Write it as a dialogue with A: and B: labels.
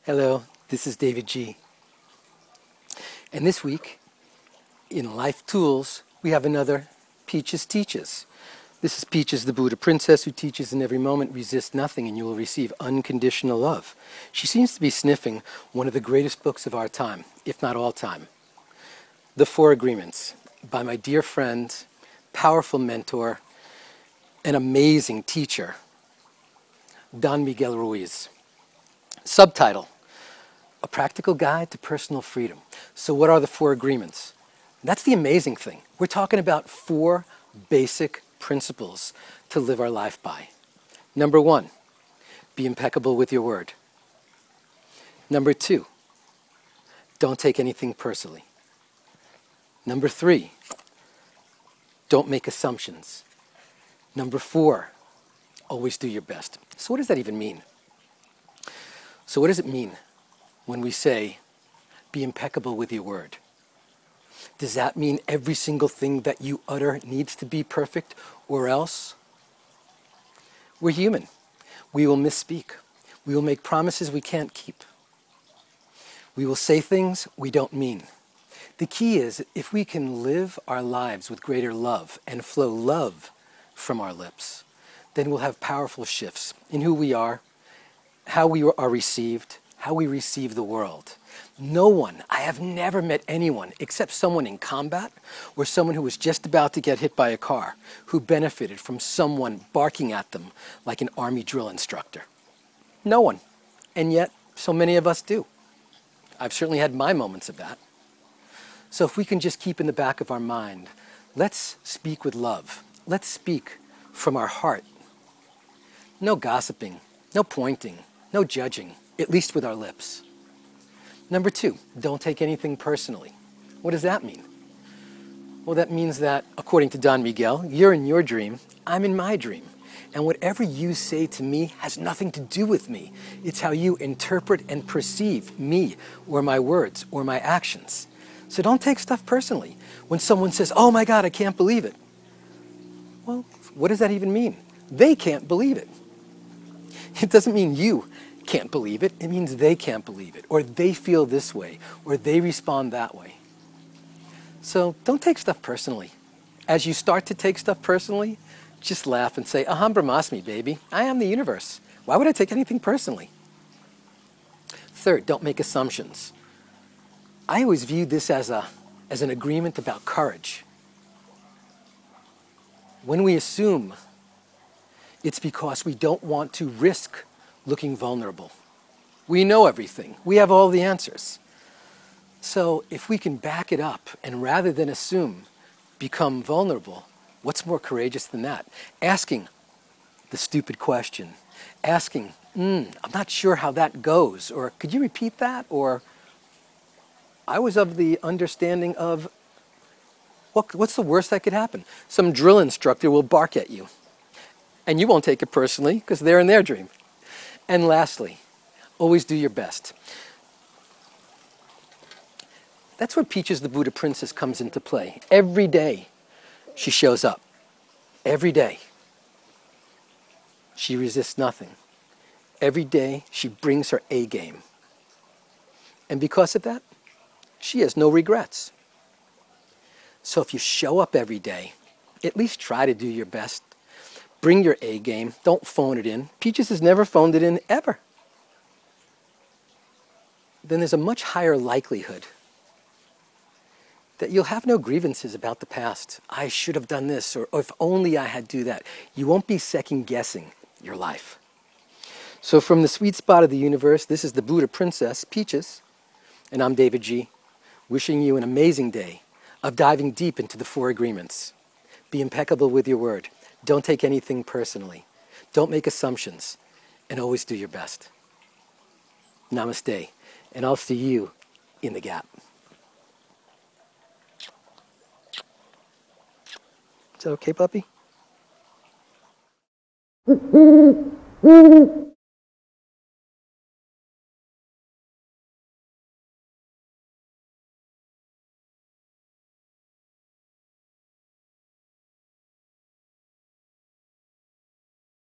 A: Hello, this is davidji. And this week, in Life Tools, we have another Peaches Teaches. This is Peaches, the Buddha princess who teaches in every moment, resist nothing and you will receive unconditional love. She seems to be sniffing one of the greatest books of our time, if not all time. The Four Agreements, by my dear friend, powerful mentor, an amazing teacher, Don Miguel Ruiz. Subtitle: A Practical Guide to Personal Freedom. So what are the Four Agreements? That's the amazing thing. We're talking about four basic principles to live our life by. Number one, be impeccable with your word. Number two, don't take anything personally. Number three, don't make assumptions. Number four, always do your best. So what does that even mean? So what does it mean when we say, be impeccable with your word? Does that mean every single thing that you utter needs to be perfect, or else? We're human. We will misspeak. We will make promises we can't keep. We will say things we don't mean. The key is, if we can live our lives with greater love and flow love from our lips, then we'll have powerful shifts in who we are, how we are received, how we receive the world. No one, I have never met anyone except someone in combat or someone who was just about to get hit by a car who benefited from someone barking at them like an army drill instructor. No one. And yet, so many of us do. I've certainly had my moments of that. So if we can just keep in the back of our mind, let's speak with love. Let's speak from our heart. No gossiping, no pointing, no judging, at least with our lips. Number two, don't take anything personally. What does that mean? Well, that means that, according to Don Miguel, you're in your dream, I'm in my dream. And whatever you say to me has nothing to do with me. It's how you interpret and perceive me, or my words, or my actions. So don't take stuff personally. When someone says, oh my God, I can't believe it. Well, what does that even mean? They can't believe it. It doesn't mean you can't believe it. It means they can't believe it, or they feel this way, or they respond that way. So don't take stuff personally. As you start to take stuff personally, just laugh and say, Aham Brahmasmi, baby. I am the universe. Why would I take anything personally? Third, don't make assumptions. I always viewed this as an agreement about courage. When we assume, it's because we don't want to risk looking vulnerable. We know everything. We have all the answers. So if we can back it up and rather than assume, become vulnerable, what's more courageous than that? Asking the stupid question. Asking, I'm not sure how that goes, or could you repeat that? Or I was of the understanding of, what's the worst that could happen? Some drill instructor will bark at you. And you won't take it personally because they're in their dream. And lastly, always do your best. That's where Peaches the Buddha princess comes into play. Every day she shows up. Every day she resists nothing. Every day she brings her A game. And because of that, she has no regrets. So if you show up every day, at least try to do your best. Bring your A game. Don't phone it in. Peaches has never phoned it in, ever. Then there's a much higher likelihood that you'll have no grievances about the past. I should have done this, or if only I had do that. You won't be second-guessing your life. So from the sweet spot of the universe, this is the Buddha princess, Peaches, and I'm davidji, wishing you an amazing day of diving deep into the Four Agreements. Be impeccable with your word. Don't take anything personally. Don't make assumptions. And always do your best. Namaste. And I'll see you in the gap. Is that okay, puppy?